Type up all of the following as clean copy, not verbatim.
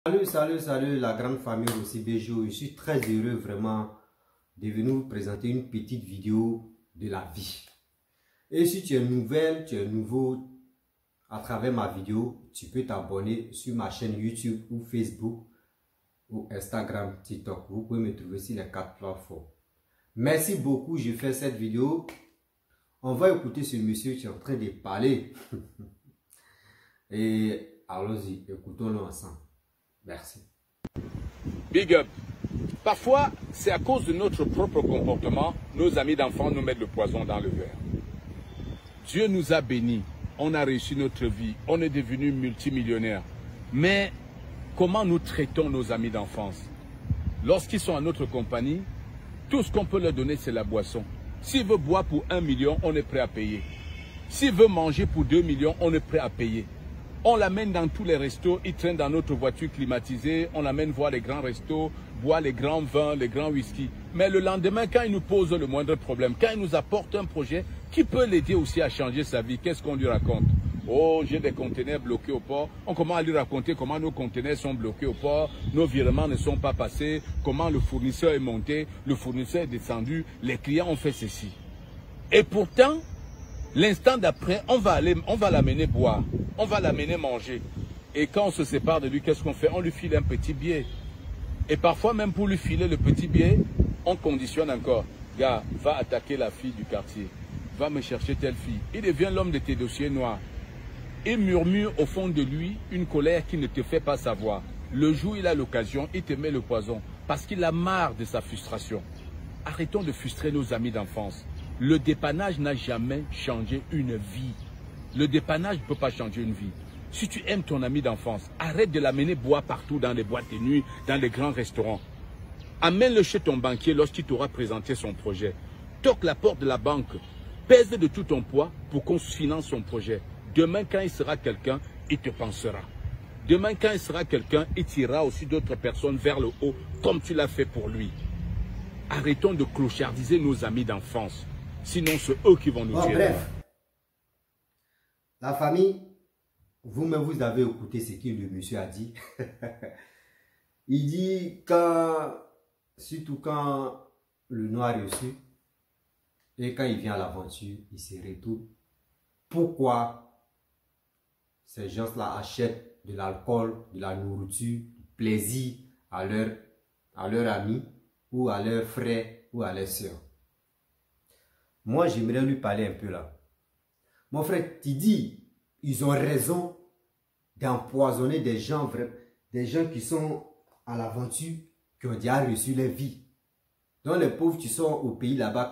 Salut la grande famille aussi Béjo. Je suis très heureux vraiment de venir vous présenter une petite vidéo de la vie. Et si tu es nouvelle, tu es nouveau à travers ma vidéo, tu peux t'abonner sur ma chaîne YouTube ou Facebook ou Instagram, TikTok. Vous pouvez me trouver sur les 4 plateformes. Merci beaucoup, je fais cette vidéo. On va écouter ce monsieur qui est en train de parler. Et allons-y, écoutons-le ensemble. Merci. Big up. Parfois, c'est à cause de notre propre comportement, nos amis d'enfants nous mettent le poison dans le verre. Dieu nous a bénis, on a réussi notre vie, on est devenu multimillionnaire. Mais comment nous traitons nos amis d'enfance? Lorsqu'ils sont à notre compagnie, tout ce qu'on peut leur donner, c'est la boisson. S'ils veulent boire pour 1 million, on est prêt à payer. S'ils veulent manger pour 2 millions, on est prêt à payer. On l'amène dans tous les restos, il traîne dans notre voiture climatisée, on l'amène voir les grands restos, boire les grands vins, les grands whisky. Mais le lendemain, quand il nous pose le moindre problème, quand il nous apporte un projet qui peut l'aider aussi à changer sa vie, qu'est-ce qu'on lui raconte? Oh, j'ai des conteneurs bloqués au port. On commence à lui raconter comment nos conteneurs sont bloqués au port, nos virements ne sont pas passés, comment le fournisseur est monté, le fournisseur est descendu, les clients ont fait ceci. Et pourtant, l'instant d'après, on va l'amener boire, on va l'amener manger. Et quand on se sépare de lui, qu'est-ce qu'on fait? On lui file un petit billet. Et parfois, même pour lui filer le petit billet, on conditionne encore. Gars, va attaquer la fille du quartier. Va me chercher telle fille. Il devient l'homme de tes dossiers noirs. Il murmure au fond de lui une colère qui ne te fait pas savoir. Le jour où il a l'occasion, il te met le poison parce qu'il a marre de sa frustration. Arrêtons de frustrer nos amis d'enfance. Le dépannage n'a jamais changé une vie. Le dépannage ne peut pas changer une vie. Si tu aimes ton ami d'enfance, arrête de l'amener boire partout dans les boîtes de nuit, dans les grands restaurants. Amène-le chez ton banquier lorsqu'il t'aura présenté son projet. Toque la porte de la banque. Pèse de tout ton poids pour qu'on finance son projet. Demain, quand il sera quelqu'un, il te pensera. Demain, quand il sera quelqu'un, il tirera aussi d'autres personnes vers le haut, comme tu l'as fait pour lui. Arrêtons de clochardiser nos amis d'enfance. Sinon, c'est eux qui vont nous tuer. Bref, la famille, vous-même, vous avez écouté ce que le monsieur a dit. Il dit surtout quand le noir est reçu, et quand il vient à l'aventure, il se retourne. Pourquoi ces gens-là achètent de l'alcool, de la nourriture, du plaisir à leurs amis, ou à leurs frères, ou à leurs soeurs? Moi, j'aimerais lui parler un peu là. Mon frère, tu dis, ils ont raison d'empoisonner des gens qui sont à l'aventure, qui ont déjà reçu leur vie. Donc les pauvres qui sont au pays là-bas,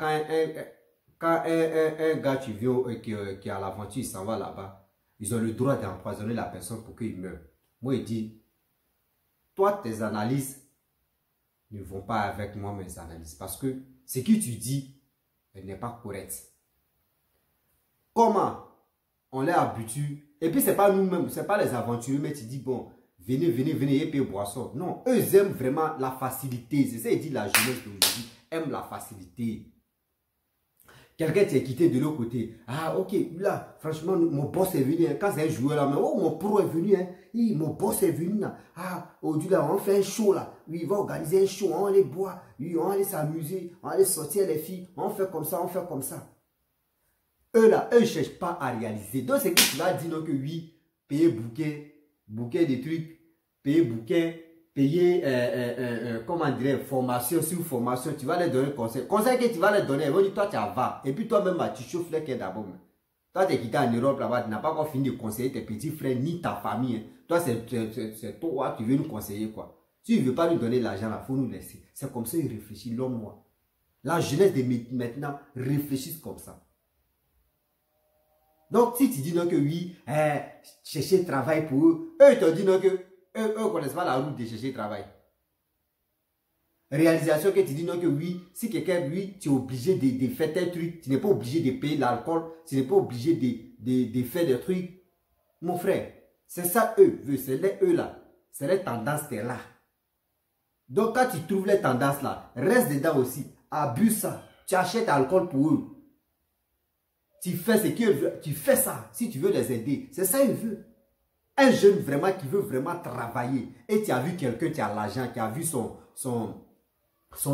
quand un gars qui vient qui est à l'aventure, il s'en va là-bas, ils ont le droit d'empoisonner la personne pour qu'il meure. Moi, il dit, toi, tes analyses ne vont pas avec moi, mes analyses, parce que ce que tu dis n'est pas correct. Comment on les habitue? Et puis, c'est pas nous-mêmes, c'est pas les aventuriers, mais tu dis, bon, venez, et puis boisson. Non, eux aiment vraiment la facilité. C'est ça qu'il dit, la jeunesse d'aujourd'hui aime la facilité. Quelqu'un t'est quitté de l'autre côté. Ah, ok, là, franchement, mon boss est venu. Hein. Quand c'est un joueur là, mais oh, mon pro est venu. Hein. Oui, mon boss est venu là. Ah, aujourd'hui là, on fait un show là. Oui, il va organiser un show, on va aller boire. Oui, on va aller s'amuser. On va aller sortir les filles. On fait comme ça, on fait comme ça. Eux là, eux ne cherchent pas à réaliser. Donc, c'est que tu vas dire donc que oui, payer bouquet des trucs, payer bouquet, payer, comment dirais, formation sur formation, tu vas les donner conseil. Conseil que tu vas les donner, ils vont dire, toi, tu vas. Et puis toi-même, tu chauffes les quais d'abord. Toi, tu es quitté en Europe là-bas, tu n'as pas encore fini de conseiller tes petits frères, ni ta famille. Hein. Toi, c'est toi, tu veux nous conseiller quoi. Si tu ne veux pas nous donner l'argent, il faut nous laisser. C'est comme ça qu'ils réfléchissent, l'homme, moi. La jeunesse de maintenant réfléchissent comme ça. Donc, si tu dis non que oui, chercher travail pour eux, eux te disent non que eux ne connaissent pas la route de chercher travail. Réalisation que tu dis non que oui, si quelqu'un, lui, tu es obligé de faire tel truc, tu n'es pas obligé de payer l'alcool, tu n'es pas obligé de faire des trucs. Mon frère, c'est ça eux veulent, c'est eux là, c'est les tendances qui sont là. Donc, quand tu trouves les tendances là, reste dedans aussi, abuse ça, tu achètes l'alcool pour eux. Tu fais ce qu'ils veulent, tu fais ça si tu veux les aider. C'est ça qu'ils veulent. Un jeune vraiment qui veut vraiment travailler et tu as vu quelqu'un qui a l'argent, qui a vu son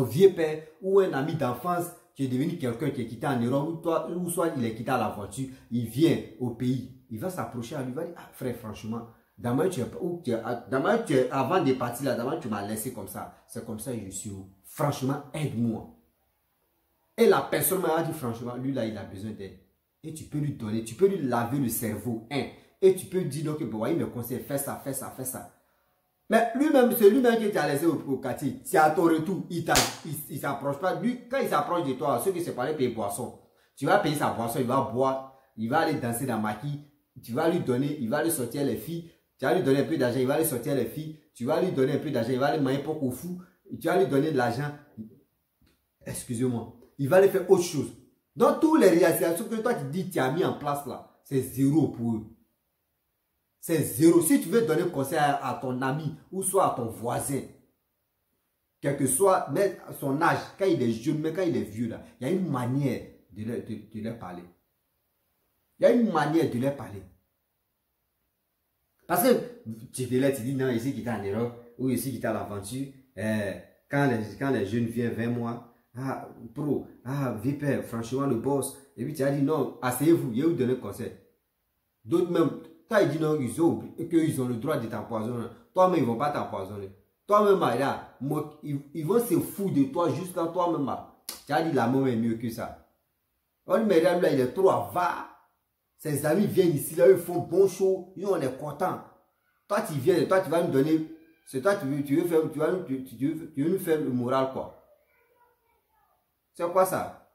vieux père ou un ami d'enfance qui est devenu quelqu'un qui est quitté en Europe ou soit il est quitté à l'aventure, il vient au pays, il va s'approcher à lui, il va dire, ah frère, franchement, avant de partir là, d'abord tu m'as laissé comme ça, c'est comme ça que je suis où? Franchement, aide-moi. Et la personne m'a dit, franchement, lui là, il a besoin d'aide. Et tu peux lui donner, tu peux lui laver le cerveau, hein. Et tu peux dire, donc, bon, il me conseille, fais ça, fais ça, fais ça. Mais lui-même, c'est lui-même qui t'a laissé au quartier. C'est à ton retour, il s'approche pas. Lui, quand il s'approche de toi, ceux qui se parlent payent boisson. Tu vas payer sa boisson, il va boire, il va aller danser dans ma maquis. Tu vas lui donner, il va lui sortir les filles. Tu vas lui donner un peu d'argent, il va lui sortir les filles. Tu vas lui donner un peu d'argent, il va aller manger pour qu'au fou. Tu vas lui donner de l'argent. Excusez-moi. Il va aller faire autre chose. Dans toutes les réalisations que toi tu dis, tu as mis en place là, c'est zéro pour eux. C'est zéro. Si tu veux donner conseil à ton ami ou soit à ton voisin, quel que soit mais son âge, quand il est jeune, mais quand il est vieux, là, il y a une manière de leur parler. Il y a une manière de leur parler. Parce que tu dis non, ici qui est en Europe ou ici qui est à l'aventure, quand les jeunes viennent vers moi, ah, pro, ah, vipère, franchement, le boss, et puis tu as dit non, asseyez-vous, je vais vous donner conseil. D'autres même, quand ils disent non, qu'ils ont le droit de t'empoisonner, toi-même, ils ne vont pas t'empoisonner. Toi-même, là, ils vont se foutre de toi jusqu'à toi-même. Tu as dit la mort est mieux que ça. On dit, là, il est trop avare. Ses amis viennent ici, là, ils font bon show, nous, on est contents. Toi, tu viens, toi, tu vas nous donner, c'est toi, tu veux nous faire le moral, quoi. C'est quoi ça?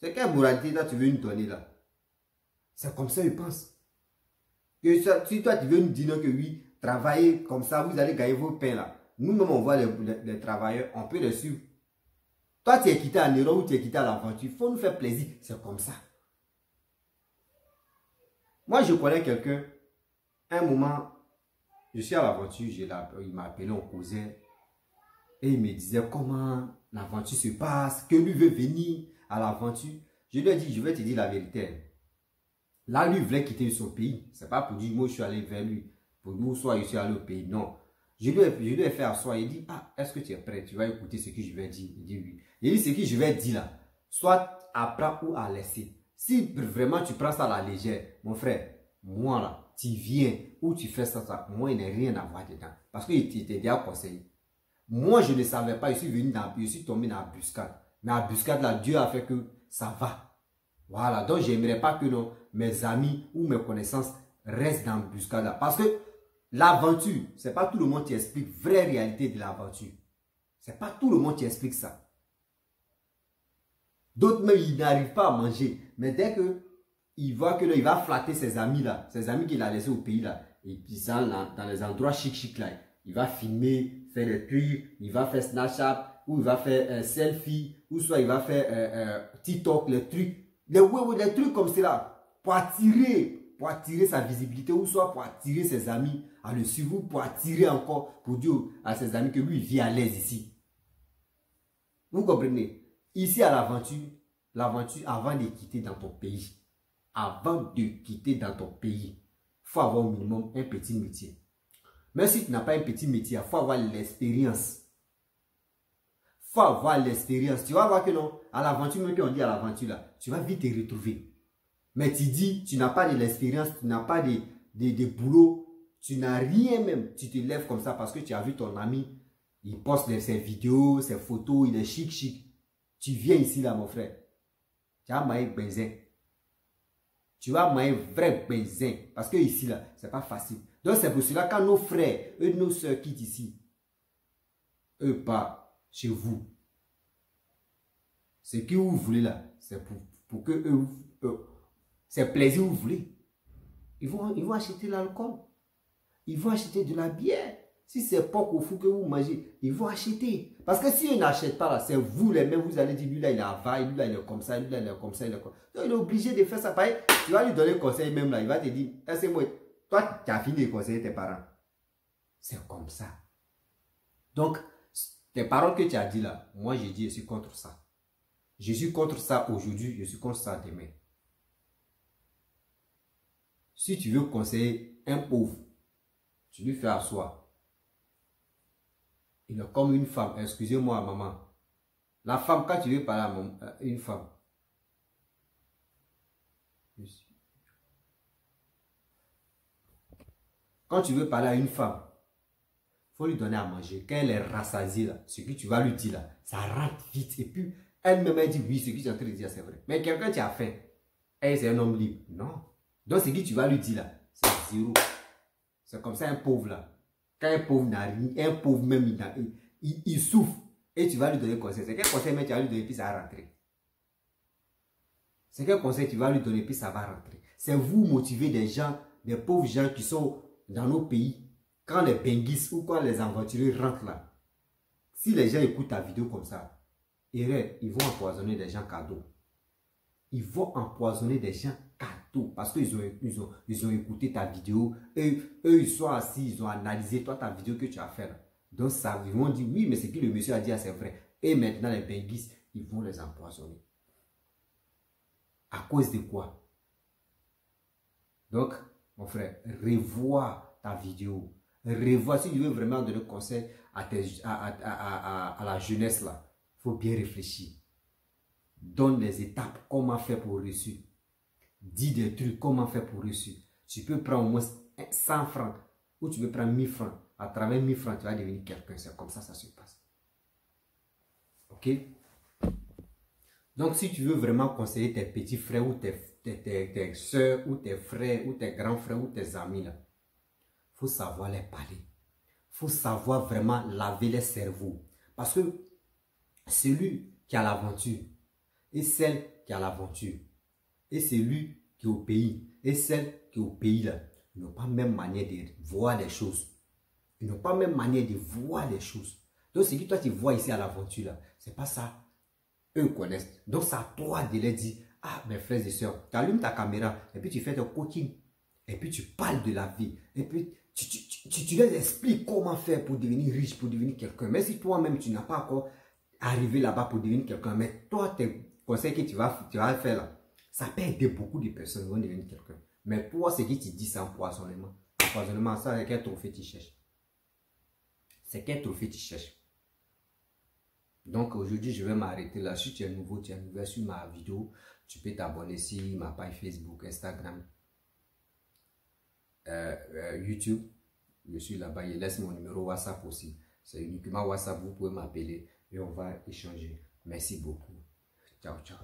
C'est quelle moralité, là, tu veux nous donner, là? C'est comme ça, ils pensent. Que ça, si toi tu veux nous dire que oui, travaillez comme ça, vous allez gagner vos pains là. Nous-mêmes, on voit les travailleurs, on peut les suivre. Toi, tu es quitté en Europe ou tu es quitté à l'aventure, il faut nous faire plaisir. C'est comme ça. Moi, je connais quelqu'un, un moment, je suis à l'aventure, il m'a appelé, on causait, et il me disait comment l'aventure se passe, que lui veut venir à l'aventure. Je lui ai dit, je vais te dire la vérité. Là, lui voulait quitter son pays. Ce n'est pas pour dire, moi, je suis allé vers lui. Pour nous, soit je suis allé au pays. Non. Je lui ai fait asseoir. Il dit, ah, est-ce que tu es prêt? Tu vas écouter ce que je vais dire. Il dit oui. Il dit, ce que je vais dire là, soit apprends ou à laisser. Si vraiment tu prends ça à la légère, mon frère, moi là, tu viens ou tu fais ça, moi, il n'y a rien à voir dedans. Parce qu'il t'était déjà conseillé. Moi, je ne savais pas. Je suis tombé dans la buscade. Mais la buscade là, Dieu a fait que ça va. Voilà, donc j'aimerais pas que mes amis ou mes connaissances restent dans le buscade. Parce que l'aventure, ce n'est pas tout le monde qui explique la vraie réalité de l'aventure. Ce n'est pas tout le monde qui explique ça. D'autres même, ils n'arrivent pas à manger. Mais dès qu'il voit que il va flatter ses amis là, ses amis qu'il a laissés au pays là, et puis dans les endroits chic là, il va filmer, faire des trucs, il va faire Snapchat, ou il va faire selfie, ou soit il va faire TikTok, les trucs. Les trucs comme cela, pour attirer sa visibilité, ou soit pour attirer ses amis à le suivre, ou pour attirer encore, pour dire à ses amis que lui, il vit à l'aise ici. Vous comprenez? Ici à l'aventure, avant de quitter dans ton pays, il faut avoir au minimum un petit métier. Même si tu n'as pas un petit métier, il faut avoir l'expérience. Il faut avoir l'expérience. Tu vas voir que non, à l'aventure, même quand on dit à l'aventure là, tu vas vite te retrouver. Mais tu dis, tu n'as pas de l'expérience, tu n'as pas de boulot, tu n'as rien même. Tu te lèves comme ça parce que tu as vu ton ami, il poste ses vidéos, ses photos, il est chic. Tu viens ici là, mon frère. Tu vas manger benzin. Tu vas manger vrai benzin. Parce que ici là, c'est pas facile. Donc c'est pour cela quand nos frères et nos soeurs quittent ici, eux partent chez vous. Ce que vous voulez là, c'est pour que eux, c'est plaisir que vous voulez. Ils vont acheter l'alcool. Ils vont acheter de la bière. Si c'est pas au fou que vous mangez, ils vont acheter. Parce que si ils n'achètent pas là, c'est vous les mêmes, vous allez dire, lui là il est avare, lui là il est comme ça, lui là il est comme ça, il est comme ça. Donc il est obligé de faire ça. Pareil, tu vas lui donner conseil même là, il va te dire, est-ce que moi, toi tu as fini de conseiller tes parents. C'est comme ça. Donc, tes paroles que tu as dit là, moi j'ai dit, je suis contre ça. Je suis contre ça aujourd'hui, je suis contre ça demain. Si tu veux conseiller un pauvre, tu lui fais asseoir. Il est comme une femme. Excusez-moi, maman. La femme, quand tu veux parler à une femme, quand tu veux parler à une femme, il faut lui donner à manger. Quand elle est rassasiée, là, ce que tu vas lui dire, là, ça rentre vite. Et puis, elle-même, elle dit oui, ce que tu es en train de dire, c'est vrai. Mais quelqu'un qui a faim, elle, c'est un homme libre. Non. Donc, ce que tu vas lui dire, là, c'est zéro. C'est comme ça, un pauvre, là. Quand un pauvre n'a rien, un pauvre même, il souffre. Et tu vas lui donner conseil. C'est quel conseil mais tu vas lui donner, puis ça va rentrer. C'est quel conseil tu vas lui donner, puis ça va rentrer. C'est vous motiver des gens, des pauvres gens qui sont dans nos pays. Quand les benguis ou quand les aventuriers rentrent là, si les gens écoutent ta vidéo comme ça, ils vont empoisonner des gens cadeaux. Ils vont empoisonner des gens cadeaux parce qu'ils ont écouté ta vidéo. Et eux, ils sont assis, ils ont analysé toi ta vidéo que tu as fait là. Donc ça, ils vont dire oui, mais ce que le monsieur a dit, c'est vrai. Et maintenant, les benguis, ils vont les empoisonner. À cause de quoi? Donc, mon frère, revois ta vidéo. Revois, si tu veux vraiment donner conseil à la jeunesse là, il faut bien réfléchir. Donne les étapes, comment faire pour réussir. Dis des trucs, comment faire pour réussir. Tu peux prendre au moins 100 francs ou tu peux prendre 1000 francs. À travers 1000 francs, tu vas devenir quelqu'un. C'est comme ça se passe. Ok? Donc, si tu veux vraiment conseiller tes petits frères ou tes soeurs ou tes frères ou tes grands frères ou tes amis, il faut savoir les parler. Il faut savoir vraiment laver les cerveaux. Parce que celui qui a l'aventure et celle qui a l'aventure et celui qui est au pays et celle qui est au pays, là, ils n'ont pas la même manière de voir les choses. Ils n'ont pas la même manière de voir les choses. Donc, ce que toi, tu vois ici à l'aventure, là, c'est pas ça. Eux connaissent. Donc, c'est à toi de leur dire, ah, mes frères et sœurs, tu allumes ta caméra et puis tu fais ton coaching. Et puis, tu parles de la vie. Et puis, tu leur expliques comment faire pour devenir riche, pour devenir quelqu'un. Mais si toi-même, tu n'as pas encore arrivé là-bas pour devenir quelqu'un, mais toi, tes conseils que tu vas faire là, ça peut aider beaucoup de personnes qui vont devenir quelqu'un. Mais toi, ce que tu dis, c'est empoisonnement. Empoisonnement, ça, c'est quel trophée tu cherches? C'est quel trophée tu cherches? Donc aujourd'hui, je vais m'arrêter là. Si tu es nouveau, tu es nouveau sur ma vidéo, tu peux t'abonner sur ma page Facebook, Instagram, YouTube. Je suis là-bas. Je laisse mon numéro WhatsApp aussi. C'est uniquement WhatsApp. Vous pouvez m'appeler et on va échanger. Merci beaucoup. Ciao, ciao.